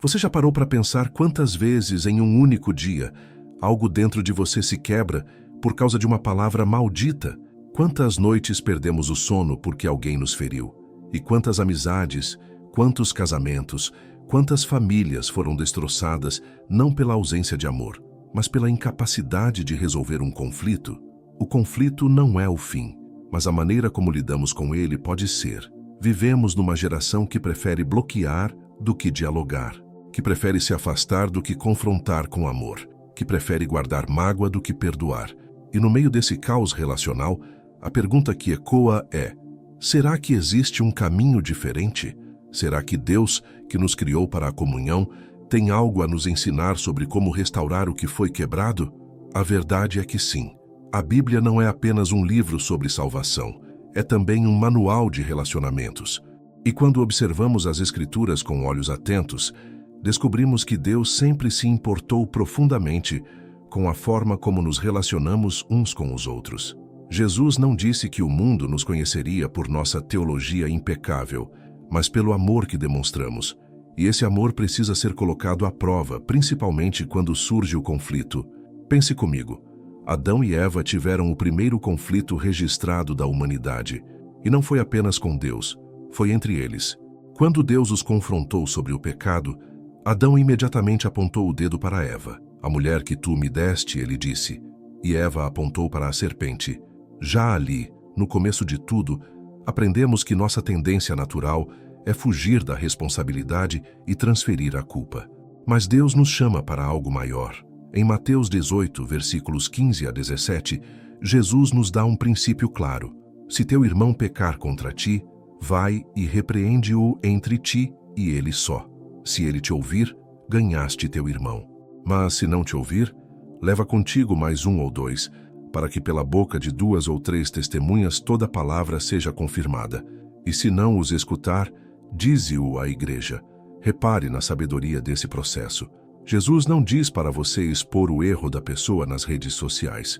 Você já parou para pensar quantas vezes em um único dia algo dentro de você se quebra por causa de uma palavra maldita? Quantas noites perdemos o sono porque alguém nos feriu? E quantas amizades, quantos casamentos, quantas famílias foram destroçadas não pela ausência de amor, mas pela incapacidade de resolver um conflito? O conflito não é o fim, mas a maneira como lidamos com ele pode ser. Vivemos numa geração que prefere bloquear do que dialogar, que prefere se afastar do que confrontar com amor, que prefere guardar mágoa do que perdoar. E no meio desse caos relacional, a pergunta que ecoa é: será que existe um caminho diferente? Será que Deus, que nos criou para a comunhão, tem algo a nos ensinar sobre como restaurar o que foi quebrado? A verdade é que sim. A Bíblia não é apenas um livro sobre salvação, é também um manual de relacionamentos. E quando observamos as Escrituras com olhos atentos, descobrimos que Deus sempre se importou profundamente com a forma como nos relacionamos uns com os outros. Jesus não disse que o mundo nos conheceria por nossa teologia impecável, mas pelo amor que demonstramos. E esse amor precisa ser colocado à prova, principalmente quando surge o conflito. Pense comigo. Adão e Eva tiveram o primeiro conflito registrado da humanidade. E não foi apenas com Deus, foi entre eles. Quando Deus os confrontou sobre o pecado, Adão imediatamente apontou o dedo para Eva. A mulher que tu me deste, ele disse. E Eva apontou para a serpente. Já ali, no começo de tudo, aprendemos que nossa tendência natural é fugir da responsabilidade e transferir a culpa. Mas Deus nos chama para algo maior. Em Mateus 18, versículos 15 a 17, Jesus nos dá um princípio claro. Se teu irmão pecar contra ti, vai e repreende-o entre ti e ele só. Se ele te ouvir, ganhaste teu irmão. Mas se não te ouvir, leva contigo mais um ou dois, para que pela boca de 2 ou 3 testemunhas toda palavra seja confirmada. E se não os escutar, dize-o à igreja. Repare na sabedoria desse processo. Jesus não diz para você expor o erro da pessoa nas redes sociais.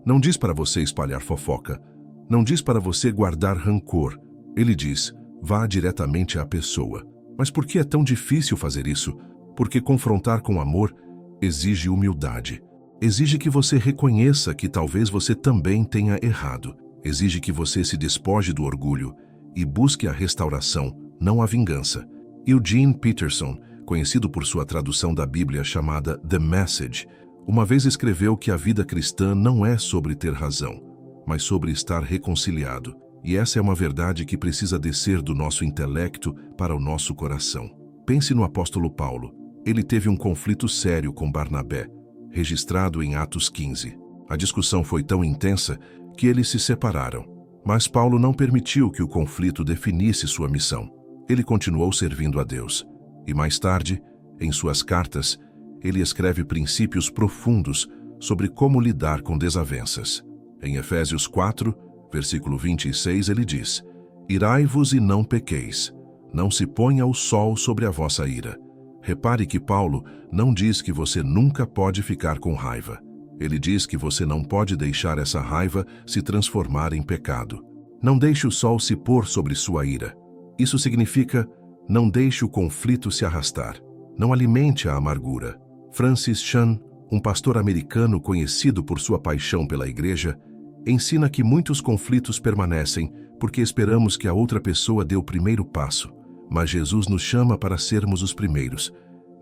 Não diz para você espalhar fofoca. Não diz para você guardar rancor. Ele diz, vá diretamente à pessoa. Mas por que é tão difícil fazer isso? Porque confrontar com amor exige humildade. Exige que você reconheça que talvez você também tenha errado. Exige que você se despoje do orgulho e busque a restauração, não a vingança. Eugene Peterson, conhecido por sua tradução da Bíblia chamada The Message, uma vez escreveu que a vida cristã não é sobre ter razão, mas sobre estar reconciliado. E essa é uma verdade que precisa descer do nosso intelecto para o nosso coração. Pense no apóstolo Paulo. Ele teve um conflito sério com Barnabé, registrado em Atos 15. A discussão foi tão intensa que eles se separaram. Mas Paulo não permitiu que o conflito definisse sua missão. Ele continuou servindo a Deus. E mais tarde, em suas cartas, ele escreve princípios profundos sobre como lidar com desavenças. Em Efésios 4, versículo 26, ele diz: Irai-vos e não pequeis. Não se ponha o sol sobre a vossa ira. Repare que Paulo não diz que você nunca pode ficar com raiva. Ele diz que você não pode deixar essa raiva se transformar em pecado. Não deixe o sol se pôr sobre sua ira. Isso significa, não deixe o conflito se arrastar. Não alimente a amargura. Francis Chan, um pastor americano conhecido por sua paixão pela igreja, ensina que muitos conflitos permanecem porque esperamos que a outra pessoa dê o primeiro passo. Mas Jesus nos chama para sermos os primeiros.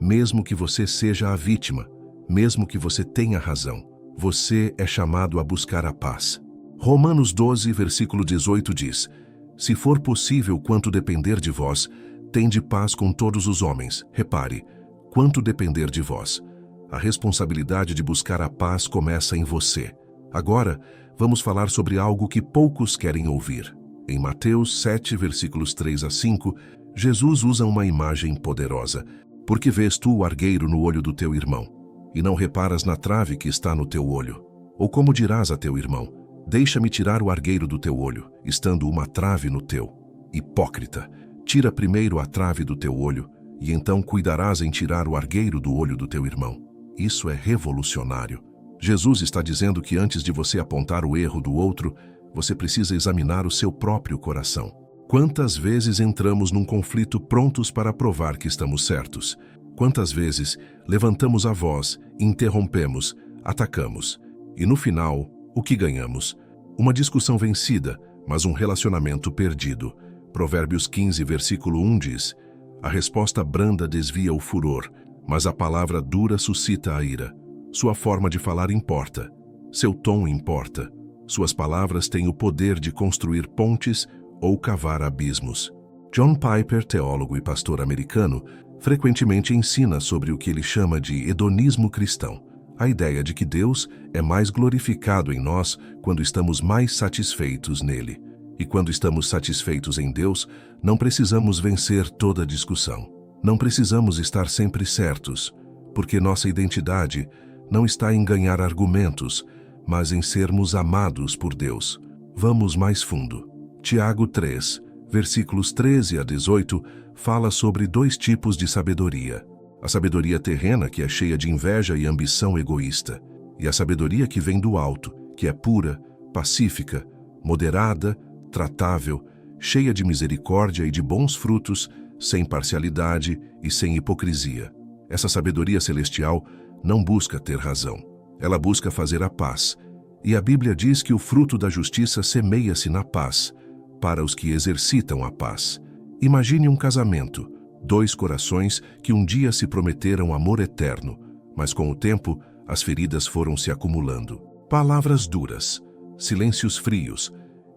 Mesmo que você seja a vítima, mesmo que você tenha razão, você é chamado a buscar a paz. Romanos 12, versículo 18 diz: Se for possível, quanto depender de vós, tende paz com todos os homens. Repare, quanto depender de vós. A responsabilidade de buscar a paz começa em você. Agora, vamos falar sobre algo que poucos querem ouvir. Em Mateus 7, versículos 3 a 5, Jesus usa uma imagem poderosa. Porque vês tu o argueiro no olho do teu irmão, e não reparas na trave que está no teu olho? Ou como dirás a teu irmão, deixa-me tirar o argueiro do teu olho, estando uma trave no teu? Hipócrita, tira primeiro a trave do teu olho, e então cuidarás em tirar o argueiro do olho do teu irmão. Isso é revolucionário. Jesus está dizendo que antes de você apontar o erro do outro, você precisa examinar o seu próprio coração. Quantas vezes entramos num conflito prontos para provar que estamos certos? Quantas vezes levantamos a voz, interrompemos, atacamos. E no final, o que ganhamos? Uma discussão vencida, mas um relacionamento perdido. Provérbios 15, versículo 1 diz: a resposta branda desvia o furor, mas a palavra dura suscita a ira. Sua forma de falar importa. Seu tom importa. Suas palavras têm o poder de construir pontes ou cavar abismos. John Piper, teólogo e pastor americano, frequentemente ensina sobre o que ele chama de hedonismo cristão, a ideia de que Deus é mais glorificado em nós quando estamos mais satisfeitos nele. E quando estamos satisfeitos em Deus, não precisamos vencer toda discussão. Não precisamos estar sempre certos, porque nossa identidade não está em ganhar argumentos, mas em sermos amados por Deus. Vamos mais fundo. Tiago 3, versículos 13 a 18, fala sobre dois tipos de sabedoria. A sabedoria terrena, que é cheia de inveja e ambição egoísta, e a sabedoria que vem do alto, que é pura, pacífica, moderada, tratável, cheia de misericórdia e de bons frutos, sem parcialidade e sem hipocrisia. Essa sabedoria celestial não busca ter razão. Ela busca fazer a paz. E a Bíblia diz que o fruto da justiça semeia-se na paz, para os que exercitam a paz. Imagine um casamento, dois corações que um dia se prometeram amor eterno, mas com o tempo as feridas foram se acumulando. Palavras duras, silêncios frios,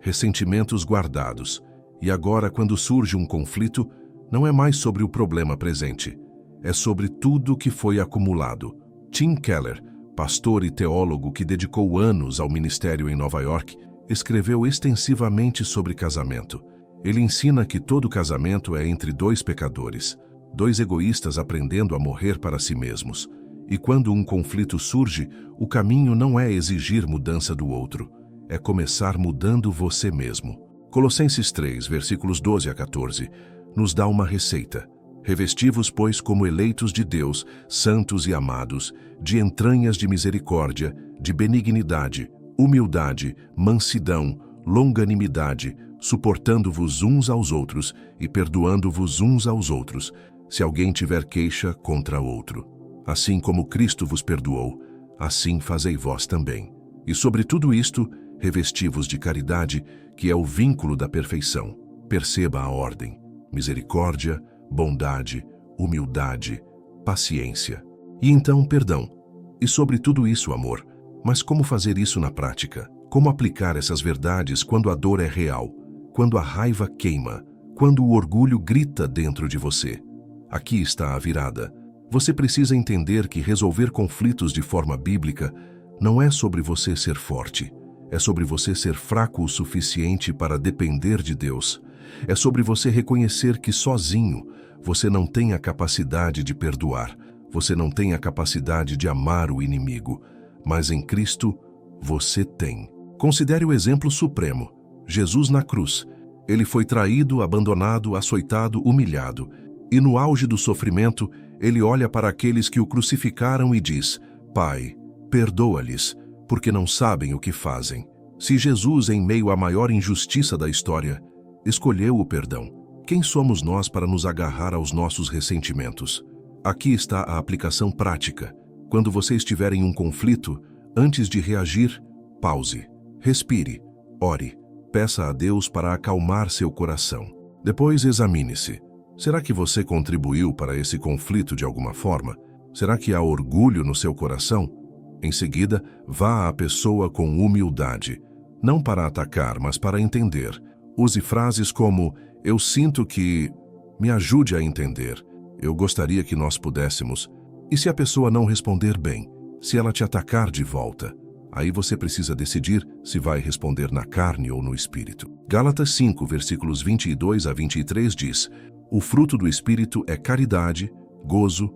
ressentimentos guardados. E agora, quando surge um conflito, não é mais sobre o problema presente, é sobre tudo que foi acumulado. Tim Keller, pastor e teólogo que dedicou anos ao ministério em Nova York, escreveu extensivamente sobre casamento. Ele ensina que todo casamento é entre dois pecadores, dois egoístas aprendendo a morrer para si mesmos. E quando um conflito surge, o caminho não é exigir mudança do outro, é começar mudando você mesmo. Colossenses 3, versículos 12 a 14, nos dá uma receita. Revesti-vos, pois, como eleitos de Deus, santos e amados, de entranhas de misericórdia, de benignidade, humildade, mansidão, longanimidade, suportando-vos uns aos outros e perdoando-vos uns aos outros, se alguém tiver queixa contra outro. Assim como Cristo vos perdoou, assim fazei vós também. E sobre tudo isto, revesti-vos de caridade, que é o vínculo da perfeição. Perceba a ordem: misericórdia, bondade, humildade, paciência. E então, perdão. E sobre tudo isso, amor. Mas como fazer isso na prática? Como aplicar essas verdades quando a dor é real, quando a raiva queima, quando o orgulho grita dentro de você? Aqui está a virada. Você precisa entender que resolver conflitos de forma bíblica não é sobre você ser forte. É sobre você ser fraco o suficiente para depender de Deus. É sobre você reconhecer que sozinho você não tem a capacidade de perdoar, você não tem a capacidade de amar o inimigo, mas em Cristo você tem. Considere o exemplo supremo: Jesus na cruz. Ele foi traído, abandonado, açoitado, humilhado. E no auge do sofrimento, ele olha para aqueles que o crucificaram e diz: Pai, perdoa-lhes, porque não sabem o que fazem. Se Jesus, em meio à maior injustiça da história, escolheu o perdão, quem somos nós para nos agarrar aos nossos ressentimentos? Aqui está a aplicação prática. Quando você estiver em um conflito, antes de reagir, pause, respire, ore, peça a Deus para acalmar seu coração. Depois examine-se. Será que você contribuiu para esse conflito de alguma forma? Será que há orgulho no seu coração? Em seguida, vá à pessoa com humildade, não para atacar, mas para entender. Use frases como: eu sinto que... me ajude a entender. Eu gostaria que nós pudéssemos. E se a pessoa não responder bem? Se ela te atacar de volta? Aí você precisa decidir se vai responder na carne ou no espírito. Gálatas 5, versículos 22 a 23 diz: o fruto do Espírito é caridade, gozo,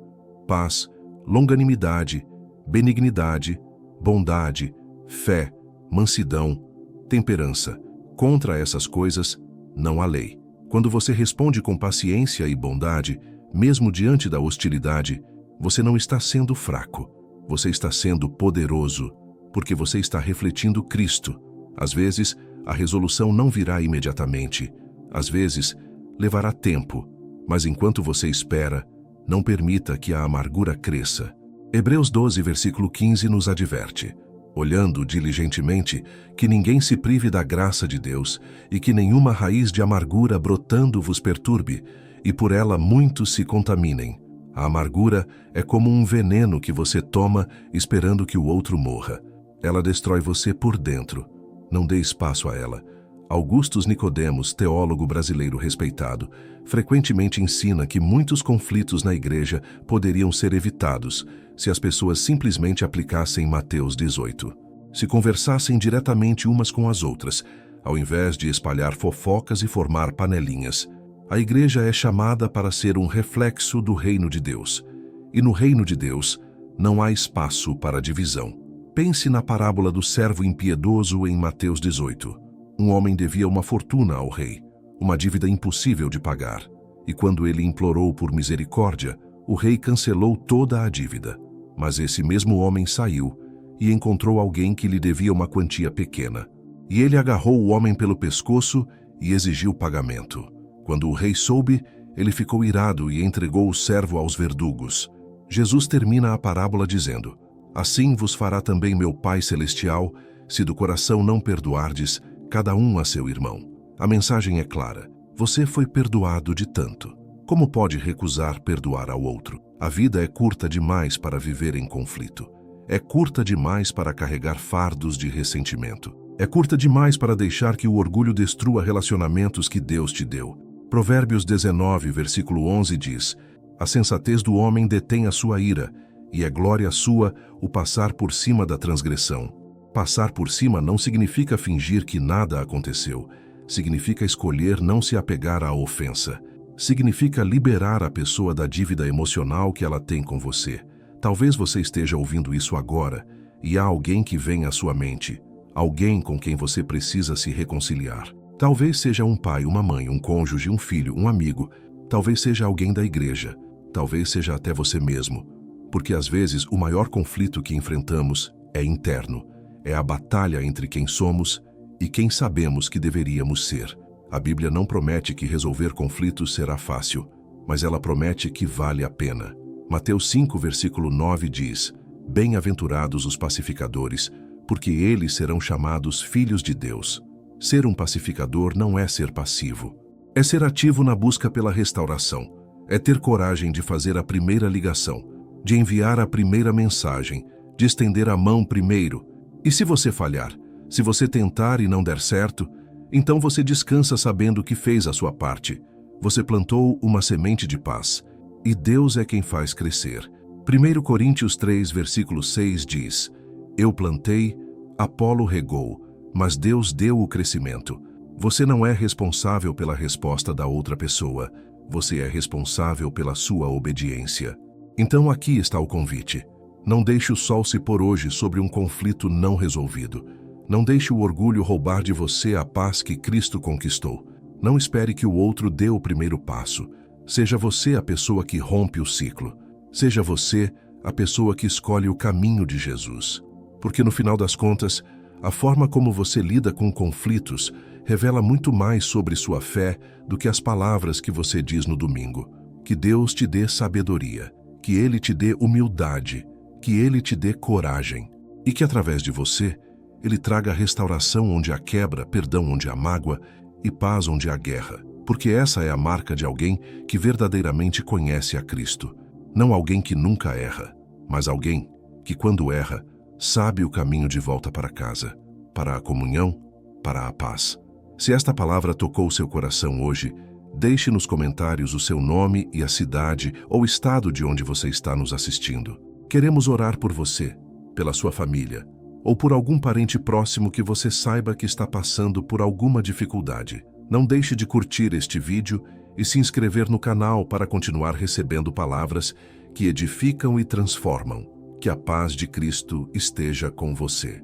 paz, longanimidade, benignidade, bondade, fé, mansidão, temperança. Contra essas coisas não há lei. Quando você responde com paciência e bondade, mesmo diante da hostilidade, você não está sendo fraco, você está sendo poderoso, porque você está refletindo Cristo. Às vezes, a resolução não virá imediatamente. Às vezes, levará tempo, mas enquanto você espera, Não permita que a amargura cresça. Hebreus 12, versículo 15 nos adverte: olhando diligentemente, que ninguém se prive da graça de Deus e que nenhuma raiz de amargura brotando vos perturbe, e por ela muitos se contaminem. A amargura é como um veneno que você toma esperando que o outro morra. Ela destrói você por dentro. Não dê espaço a ela. Augustus Nicodemos, teólogo brasileiro respeitado, frequentemente ensina que muitos conflitos na igreja poderiam ser evitados se as pessoas simplesmente aplicassem Mateus 18. Se conversassem diretamente umas com as outras, ao invés de espalhar fofocas e formar panelinhas. A igreja é chamada para ser um reflexo do reino de Deus. E no reino de Deus não há espaço para divisão. Pense na parábola do servo impiedoso em Mateus 18. Um homem devia uma fortuna ao rei, uma dívida impossível de pagar. E quando ele implorou por misericórdia, o rei cancelou toda a dívida. Mas esse mesmo homem saiu e encontrou alguém que lhe devia uma quantia pequena. E ele agarrou o homem pelo pescoço e exigiu pagamento. Quando o rei soube, ele ficou irado e entregou o servo aos verdugos. Jesus termina a parábola dizendo: assim vos fará também meu Pai Celestial, se do coração não perdoardes, cada um a seu irmão. A mensagem é clara: você foi perdoado de tanto. Como pode recusar perdoar ao outro? A vida é curta demais para viver em conflito. É curta demais para carregar fardos de ressentimento. É curta demais para deixar que o orgulho destrua relacionamentos que Deus te deu. Provérbios 19, versículo 11 diz: a sensatez do homem detém a sua ira, e é glória sua o passar por cima da transgressão. Passar por cima não significa fingir que nada aconteceu. Significa escolher não se apegar à ofensa. Significa liberar a pessoa da dívida emocional que ela tem com você. Talvez você esteja ouvindo isso agora, e há alguém que vem à sua mente. Alguém com quem você precisa se reconciliar. Talvez seja um pai, uma mãe, um cônjuge, um filho, um amigo. Talvez seja alguém da igreja. Talvez seja até você mesmo. Porque às vezes o maior conflito que enfrentamos é interno. É a batalha entre quem somos e quem sabemos que deveríamos ser. A Bíblia não promete que resolver conflitos será fácil, mas ela promete que vale a pena. Mateus 5, versículo 9 diz: bem-aventurados os pacificadores, porque eles serão chamados filhos de Deus. Ser um pacificador não é ser passivo. É ser ativo na busca pela restauração. É ter coragem de fazer a primeira ligação, de enviar a primeira mensagem, de estender a mão primeiro. E se você falhar, se você tentar e não der certo, então você descansa sabendo que fez a sua parte. Você plantou uma semente de paz, e Deus é quem faz crescer. 1 Coríntios 3, versículo 6 diz: eu plantei, Apolo regou, mas Deus deu o crescimento. Você não é responsável pela resposta da outra pessoa, você é responsável pela sua obediência. Então aqui está o convite. Não deixe o sol se pôr hoje sobre um conflito não resolvido. Não deixe o orgulho roubar de você a paz que Cristo conquistou. Não espere que o outro dê o primeiro passo. Seja você a pessoa que rompe o ciclo. Seja você a pessoa que escolhe o caminho de Jesus. Porque no final das contas, a forma como você lida com conflitos revela muito mais sobre sua fé do que as palavras que você diz no domingo. Que Deus te dê sabedoria, que Ele te dê humildade, que Ele te dê coragem e que através de você, Ele traga restauração onde há quebra, perdão onde há mágoa e paz onde há guerra. Porque essa é a marca de alguém que verdadeiramente conhece a Cristo. Não alguém que nunca erra, mas alguém que quando erra, sabe o caminho de volta para casa, para a comunhão, para a paz. Se esta palavra tocou seu coração hoje, deixe nos comentários o seu nome e a cidade ou estado de onde você está nos assistindo. Queremos orar por você, pela sua família, ou por algum parente próximo que você saiba que está passando por alguma dificuldade. Não deixe de curtir este vídeo e se inscrever no canal para continuar recebendo palavras que edificam e transformam. Que a paz de Cristo esteja com você.